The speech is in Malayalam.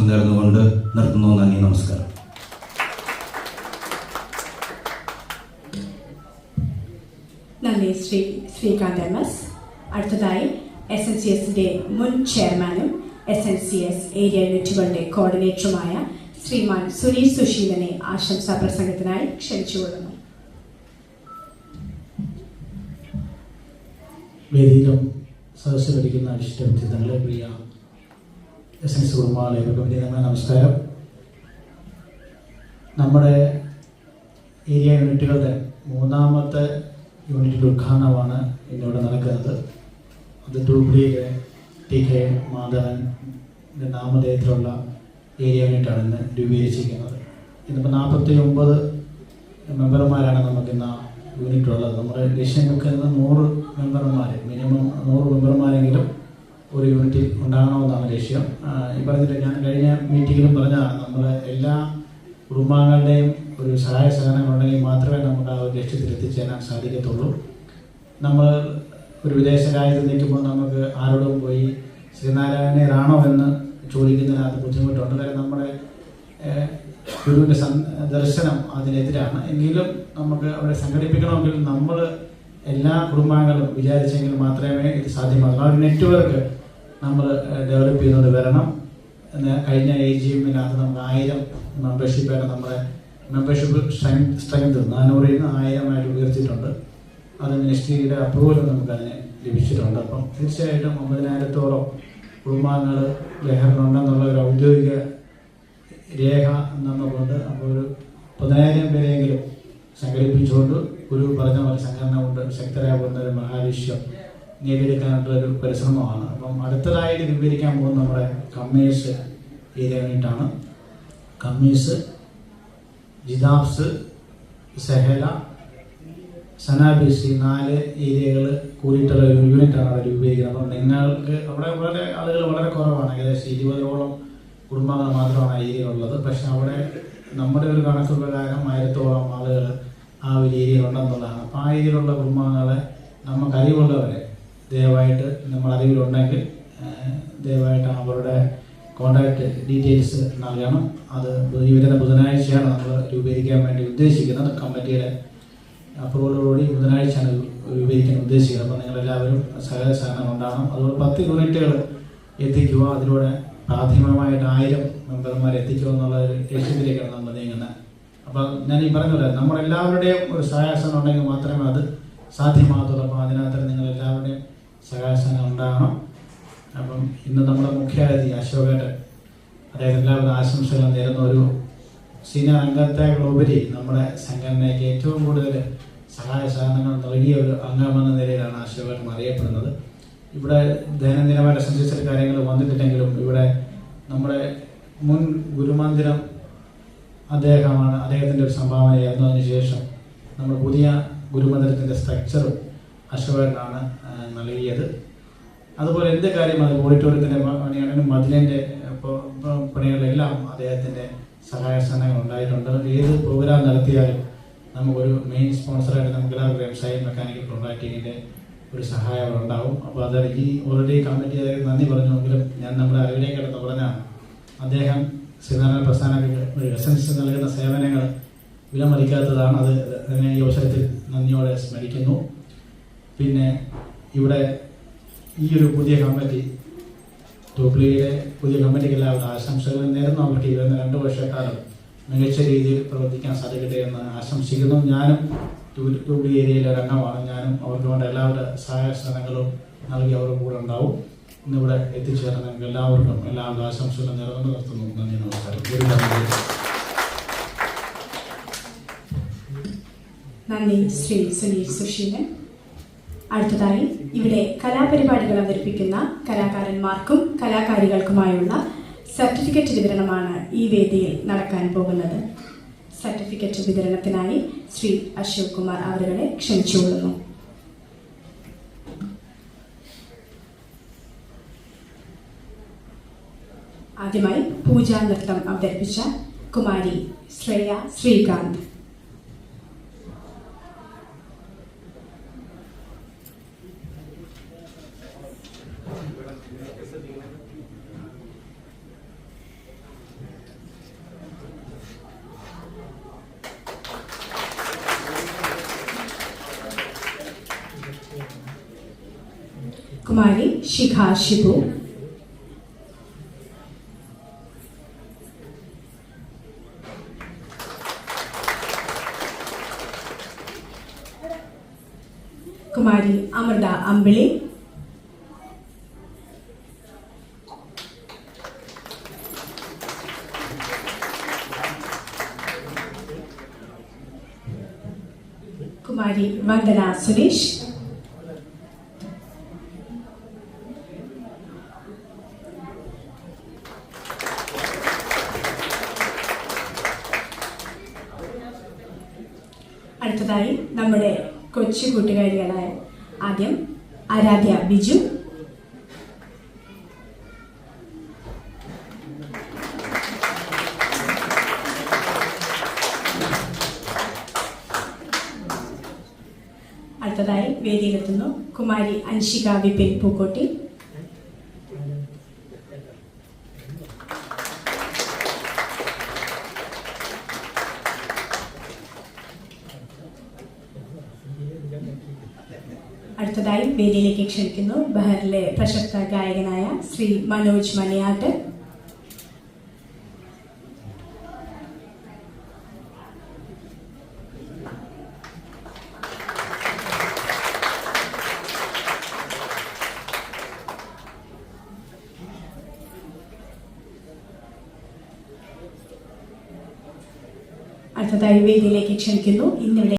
നേർന്നുകൊണ്ട് നിർത്തുന്നു. നന്ദി, നമസ്കാരം. നന്ദി ശ്രീകാന്ത് MS. അടുത്തതായി SNCSന്റെ മുൻ ചെയർമാനും SNCS ഏരിയ യൂണിറ്റുകളുടെ കോർഡിനേറ്ററുമായ ശ്രീമാൻ സുനീഷ് സുശീലനെ ആശംസാ പ്രസംഗത്തിനായി ക്ഷണിച്ചുകൊള്ളുന്നു. വേദിയിലും സദസ്സിലിരിക്കുന്ന വിശിഷ്ട വ്യക്തിത്വങ്ങളെ, പ്രിയ SNCS കുടുംബാംഗങ്ങളെ വിനീതമായ നമസ്കാരം. നമ്മുടെ ഏരിയ യൂണിറ്റുകളുടെ മൂന്നാമത്തെ യൂണിറ്റിൻ്റെ ഉദ്ഘാടനമാണ് ഇന്നിവിടെ നടക്കുന്നത്. അത് ഡൂബ്ലിയിലെ TK മാധവൻ്റെ നാമധേയത്തിലുള്ള ഏരിയ യൂണിറ്റാണ് ഇന്ന് രൂപീകരിച്ചിരിക്കുന്നത്. ഇന്നിപ്പോൾ 49 മെമ്പർമാരാണ് നമുക്കിന്ന് യൂണിറ്റുള്ളത്. നമ്മുടെ ലക്ഷ്യം വെക്കുന്നത് 100 മെമ്പർമാർ, മിനിമം 100 മെമ്പർമാരെങ്കിലും ഒരു യൂണിറ്റിൽ ഉണ്ടാകണമെന്നാണ് ലക്ഷ്യം. ഈ പറഞ്ഞിട്ട് ഞാൻ കഴിഞ്ഞ മീറ്റിങ്ങിലും പറഞ്ഞതാണ്, നമ്മൾ എല്ലാ കുടുംബാംഗങ്ങളുടെയും ഒരു സഹായ സഹകരണം ഉണ്ടെങ്കിൽ മാത്രമേ നമുക്ക് ആ ഒരു ലക്ഷ്യത്തിൽ എത്തിച്ചേരാൻ സാധിക്കത്തുള്ളൂ. നമ്മൾ ഒരു വിദേശ രാജ്യത്ത് നിൽക്കുമ്പോൾ നമുക്ക് ആരോടും പോയി ശ്രീനാരായണീയരാണോ എന്ന് ചോദിക്കുന്നതിനകത്ത് ബുദ്ധിമുട്ടുണ്ട്. കാര്യം നമ്മുടെ ഗുരുവിൻ്റെ ദർശനം അതിനെതിരാണ്. എങ്കിലും നമുക്ക് അവിടെ സംഘടിപ്പിക്കണമെങ്കിൽ നമ്മൾ എല്ലാ കുടുംബാംഗങ്ങളും വിചാരിച്ചെങ്കിൽ മാത്രമേ ഇത് സാധ്യമാകൂ. ആ ഒരു നെറ്റ്വർക്ക് നമ്മൾ ഡെവലപ്പ് ചെയ്തുകൊണ്ട് വരണം. കഴിഞ്ഞ AGM-നകത്ത് നമുക്ക് 1000 മെമ്പർഷിപ്പായിട്ട് നമ്മുടെ മെമ്പർഷിപ്പ് സ്ട്രെങ്ത് 400-ൽ നിന്ന് 1000-ആയിട്ട് ഉയർത്തിയിട്ടുണ്ട്. അത് മിനിസ്ട്രിയുടെ അപ്രൂവലും നമുക്കതിന് ലഭിച്ചിട്ടുണ്ട്. അപ്പം തീർച്ചയായിട്ടും 50,000-ഓളം കുടുംബാംഗങ്ങൾ ലഹറിലുണ്ടെന്നുള്ള ഒരു ഔദ്യോഗിക രേഖ നമുക്കുണ്ട്. അപ്പോൾ ഒരു 10,000 പേരെങ്കിലും സംഘടിപ്പിച്ചുകൊണ്ട് ഒരു പറഞ്ഞ പോലെ സംഘടന കൊണ്ട് ശക്തരായ പോകുന്ന ഒരു മഹാവിശ്വം നേടിയെടുക്കാനായിട്ടുള്ളൊരു പരിശ്രമമാണ്. അപ്പം അടുത്തതായിട്ട് രൂപീകരിക്കാൻ പോകുന്ന നമ്മുടെ കമ്മീസ് ഏരിയ യൂണിറ്റാണ്. കമ്മീസ്, ജിദാബ്സ്, സെഹല, സനാബിസി 4 ഏരിയകൾ കൂടിയിട്ടുള്ള ഒരു യൂണിറ്റാണ് അവിടെ രൂപീകരിക്കുന്നത്. അപ്പം നിങ്ങൾക്ക് അവിടെ വളരെ ആളുകൾ വളരെ കുറവാണ്. ഏകദേശം 20ഓളം കുടുംബാംഗങ്ങൾ മാത്രമാണ് ആ ഏരിയയിലുള്ളത്. പക്ഷെ അവിടെ നമ്മുടെ ഒരു കണക്ക് പ്രകാരം 1000ഓളം ആളുകൾ ആ ഒരു ഏരിയയിലുണ്ടെന്നുള്ളതാണ്. അപ്പോൾ ആ ഏരിയയിലുള്ള കുടുംബാംഗങ്ങളെ നമുക്കറിവുള്ളവരെ ദയവായിട്ട് നമ്മൾ അറിവിലുണ്ടെങ്കിൽ ദയവായിട്ട് അവരുടെ കോൺടാക്റ്റ് ഡീറ്റെയിൽസ് നൽകണം. അത് ഈ വരുന്ന ബുധനാഴ്ചയാണ് നമ്മൾ രൂപീകരിക്കാൻ വേണ്ടി ഉദ്ദേശിക്കുന്നത്. കമ്മിറ്റിയുടെ അപ്രൂവലോടുകൂടി ബുധനാഴ്ചയാണ് രൂപീകരിക്കാൻ ഉദ്ദേശിക്കുന്നത്. അപ്പോൾ നിങ്ങളെല്ലാവരും സഹകരണം ഉണ്ടാകണം. അതുപോലെ 10 യൂണിറ്റുകൾ എത്തിക്കുക. അതിലൂടെ പ്രാഥമികമായിട്ട് 1000 മെമ്പർമാരെ എത്തിക്കുക എന്നുള്ള ഒരു ലക്ഷ്യത്തിലേക്കാണ് നമ്മൾ നീങ്ങുന്നത്. അപ്പം ഞാൻ ഈ പറഞ്ഞത് നമ്മളെല്ലാവരുടെയും ഒരു സഹായസനം ഉണ്ടെങ്കിൽ മാത്രമേ അത് സാധ്യമാകത്തുള്ളൂ. അപ്പോൾ അതിനകത്ത് നിങ്ങളെല്ലാവരുടെയും സഹായസനം ഉണ്ടാകണം. അപ്പം ഇന്ന് നമ്മുടെ മുഖ്യാതിഥി അശോകേട്ടൻ, അദ്ദേഹം എല്ലാവരും ആശംസകൾ നേരുന്ന ഒരു സീനിയർ അംഗത്തെക്കുപരി നമ്മുടെ സംഘടനയ്ക്ക് ഏറ്റവും കൂടുതൽ സഹായ സഹകരണങ്ങൾ നൽകിയ ഒരു അംഗമെന്ന നിലയിലാണ് അശോകേട്ടൻ അറിയപ്പെടുന്നത്. ഇവിടെ ദൈനംദിനമായിട്ട് സഞ്ചരിച്ച കാര്യങ്ങൾ വന്നിട്ടില്ലെങ്കിലും ഇവിടെ നമ്മുടെ മുൻ ഗുരുമന്ദിരം അദ്ദേഹമാണ്, അദ്ദേഹത്തിൻ്റെ ഒരു സംഭാവനയായിരുന്നു. അതിനുശേഷം നമ്മൾ പുതിയ ഗുരുമന്ദിരത്തിൻ്റെ സ്ട്രക്ചറും അശോകനാണ് നൽകിയത്. അതുപോലെ എന്ത് കാര്യം, അത് ഓഡിറ്റോറിയത്തിൻ്റെ പണിയാണെങ്കിലും മതിലിൻ്റെ പണികളിലെല്ലാം അദ്ദേഹത്തിൻ്റെ സഹായ സഹകരണങ്ങൾ ഉണ്ടായിട്ടുണ്ട്. ഏത് പ്രോഗ്രാം നടത്തിയാലും നമുക്കൊരു മെയിൻ സ്പോൺസറായിട്ട് നമുക്കെല്ലാവരും സൈൻ മെക്കാനിക്കൽ കോൺട്രാക്ടിങ്ങിൻ്റെ ഒരു സഹായം ഉണ്ടാവും. അപ്പോൾ അത് ഈ ഓൾറെഡി കമ്മിറ്റി നന്ദി പറഞ്ഞെങ്കിലും ഞാൻ നമ്മുടെ അറിവിലേക്ക് എടുത്ത് പറഞ്ഞാണ്, അദ്ദേഹം ശ്രീനാരായണ പ്രസ്ഥാനങ്ങൾക്ക് SNCS നൽകുന്ന സേവനങ്ങൾ വിലമതിക്കാത്തതാണ്. അത് അതിനെ ഈ അവസരത്തിൽ നന്ദിയോടെ സ്മരിക്കുന്നു. പിന്നെ ഇവിടെ ഈ ഒരു പുതിയ കമ്മിറ്റി, ഡൂബ്ലിയിലെ പുതിയ കമ്മിറ്റിക്ക് എല്ലാവരും ആശംസകൾ നേരുന്നു. അവർക്ക് ഈ വരുന്ന 2 വർഷക്കാലം മികച്ച രീതിയിൽ പ്രവർത്തിക്കാൻ സാധിക്കട്ടെ എന്ന് ആശംസിക്കുന്നു. ഞാനും ഡൂബ്ലി ഏരിയയിലെ ഒരു അംഗമാണ്. ഞാനും അവർക്ക് വേണ്ട എല്ലാവരുടെ സഹായ സഹകരണങ്ങളും നൽകി അവരുടെ കൂടെ ഉണ്ടാവും. ഇന്നിവിടെ എത്തിച്ചേർന്ന നിങ്ങൾക്ക് എല്ലാവർക്കും എല്ലാവരുടെ ആശംസകളും നേർന്നുകൊണ്ട് നിർത്തുന്നു. നന്ദി, നമസ്കാരം. നന്ദി ശ്രീ സുനീഷ് സുശീലൻ. അടുത്തതായി ഇവിടെ കലാപരിപാടികൾ അവതരിപ്പിക്കുന്ന കലാകാരന്മാർക്കും കലാകാരികൾക്കുമായുള്ള സർട്ടിഫിക്കറ്റ് വിതരണമാണ് ഈ വേദിയിൽ നടക്കാൻ പോകുന്നത്. സർട്ടിഫിക്കറ്റ് വിതരണത്തിനായി ശ്രീ അശോക് കുമാർ അവരുടെ ക്ഷണിച്ചുകൊള്ളുന്നു. ആദ്യമായി പൂജാ നൃത്തം അവതരിപ്പിച്ച കുമാരി ശ്രേയ ശ്രീകാന്ത്. കുമാരി ശിഖ ഷിബു, കുമാരി അമൃത അമ്പിളി, കുമാരി വന്ദന സുരേഷ്, അടുത്തതായി നമ്മുടെ കൊച്ചു കൂട്ടുകാരികളായ ആദ്യം ആരാധ്യ ബിജു, അടുത്തതായി വേദിയിലെത്തുന്നു കുമാരി അൻഷിക വിപിൻ പൂക്കോട്ടി, അടുത്തതായി വേദിയിലേക്ക് ക്ഷണിക്കുന്നു ബഹറിലെ പ്രശസ്ത ഗായകനായ ശ്രീ മനോജ് മണിയാട്ട്, അടുത്തതായി വേദിയിലേക്ക് ക്ഷണിക്കുന്നു ഇന്നിവിടെ